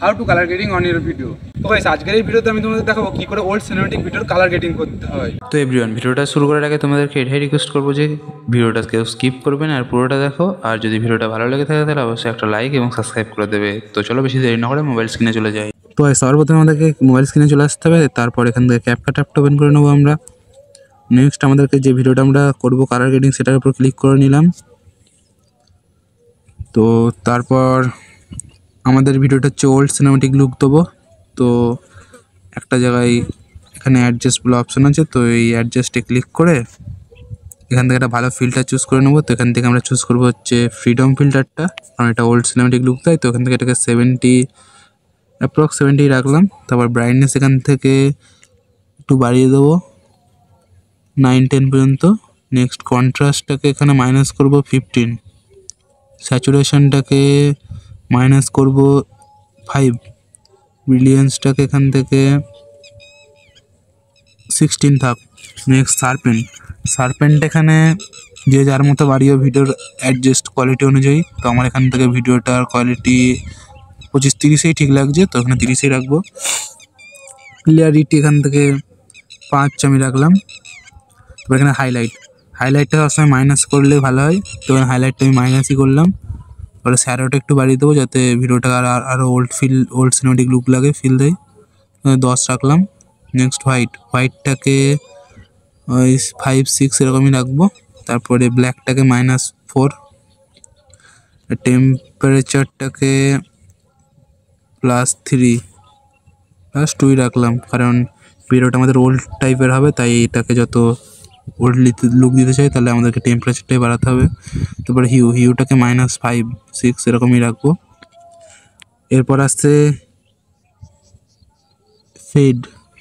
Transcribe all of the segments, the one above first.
How to colour grading on your video. তো guys আজকের এই ভিডিওতে আমি তোমাদের দেখাবো কি করে ওল্ড সিনেমেটিক ভিডিওর কালার গ্রেডিং করতে হয়। তো এভরিওয়ান, ভিডিওটা শুরু করার আগে তোমাদেরকে এটাই রিকোয়েস্ট করবো যে ভিডিওটা কেউ স্কিপ করবে না আর পুরোটা দেখো। আর যদি ভিডিওটা ভালো লেগে থাকে তাহলে অবশ্যই একটা লাইক এবং সাবস্ক্রাইব করে দেবে। তো চলো বেশি দেরি না করে মোবাইল স্ক্রিনে চলে যাই। তো সর্বপ্রথমে আমাদেরকে মোবাইল স্ক্রিনে চলে আসতে হবে, তারপর এখান থেকে ক্যাপকাট অ্যাপটা ওপেন করে নেবো আমরা। নেক্সট আমাদেরকে যে ভিডিওটা আমরা করবো কালার গ্রেডিং সেটার উপর ক্লিক করে নিলাম। তো তারপর আমাদের ভিডিওটা হচ্ছে ওল্ড সিনেমেটিক লুক দেবো। তো একটা জায়গায় এখানে অ্যাডজাস্ট বলে অপশান আছে, তো এই অ্যাডজাস্টে ক্লিক করে এখান থেকে একটা ভালো ফিল্টার চুজ করে নেবো। তো এখান থেকে আমরা চুজ করবো হচ্ছে ফ্রিডম ফিল্টারটা, কারণ এটা ওল্ড সিনেমেটিক লুক দেয়। তো এখান থেকে এটাকে 70 রাখলাম। তারপর ব্রাইটনেস এখান থেকে একটু বাড়িয়ে দেবো 9-10 পর্যন্ত। নেক্সট কন্ট্রাস্টটাকে এখানে মাইনাস করবো 15, স্যাচুরেশনটাকে মাইনাস করব 5, ব্রিলিয়েন্সটাকে এখান থেকে 16 থাক। নেক্সট সারপেন্ট এখানে যে যার মতো বাড়িও ভিডিওর অ্যাডজাস্ট কোয়ালিটি অনুযায়ী। তো আমার এখান থেকে ভিডিওটার কোয়ালিটি 25-30 ঠিক লাগছে, তো এখানে 30 রাখবো। ক্লিয়ারিটি এখান থেকে 5 আমি রাখলাম। তো এখানে হাইলাইটটা সবসময় মাইনাস করলে ভালো হয়, তো এখানে হাইলাইটটা আমি মাইনাসই করলাম। পরে শ্যাডোটা একটু বাড়িয়ে দেবো যাতে ভিডিওটা আরও ওল্ড সিনেমেটিক লুক লাগে, ফিল দেয়। 10 রাখলাম। নেক্সট হোয়াইটটাকে ওই 5-6 এরকমই রাখবো। তারপরে ব্ল্যাকটাকে -4, টেম্পারেচারটাকে +2 রাখলাম, কারণ ভিডিওটা আমাদের ওল্ড টাইপের হবে, তাই এটাকে যত ওল্ড লুক দিতে চাই তাহলে আমাদেরকে টেম্পারেচারটাই বাড়াতে হবে। তারপরে হিউটাকে -5-6 এরকমই রাখবো। এরপর আসছে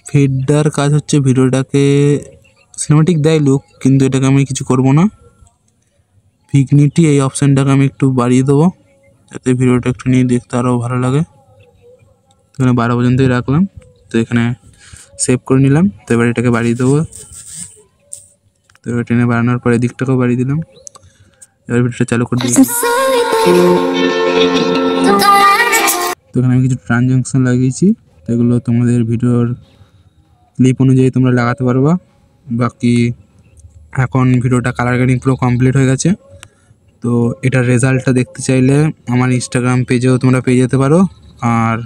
ফেডটার কাজ হচ্ছে ভিডিওটাকে সিনেমেটিক দেয় লুক, কিন্তু এটাকে আমি কিছু করব না। ভিগনিটি এই অপশানটাকে আমি একটু বাড়িয়ে দেবো যাতে ভিডিওটা একটু নিয়ে দেখতে আরও ভালো লাগে। এখানে 12 পর্যন্তই রাখলাম। তো এখানে সেভ করে নিলাম। তো এবার এটাকে বাড়িয়ে দেবো। তো এবার টেনে বাড়ানোর পরে দিকটাকেও বাড়িয়ে দিলাম। এবার ভিডিওটা চালু করে দিই। তো এখানে আমি কিছু ট্রানজাকশন লাগিয়েছি, তো এগুলো তোমাদের ভিডিওর ক্লিপ অনুযায়ী তোমরা লাগাতে পারবা। বাকি এখন ভিডিওটা কালার গ্রেডিং পুরো কমপ্লিট হয়ে গেছে। তো এটার রেজাল্টটা দেখতে চাইলে আমার ইনস্টাগ্রাম পেজেও তোমরা পেয়ে যেতে পারো, আর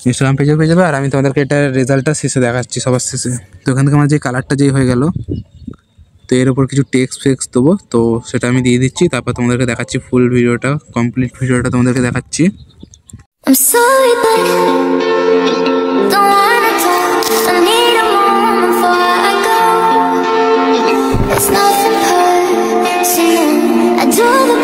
ইনস্টাগ্রাম পেজেও পেয়ে যাবে। আর আমি তোমাদেরকে এটার রেজাল্টটা শেষে দেখাচ্ছি, সবার শেষে। তো এখান থেকে আমার যে কালারটা যেই হয়ে গেল, তো এর ওপর কিছু টেক্সট দেবো, তো সেটা আমি দিয়ে দিচ্ছি। তারপর তোমাদেরকে দেখাচ্ছি ফুল ভিডিওটা, কমপ্লিট ভিডিওটা তোমাদেরকে দেখাচ্ছি। I'm sorry, but don't wanna talk. I need a moment before I go. It's nothing personal. I do the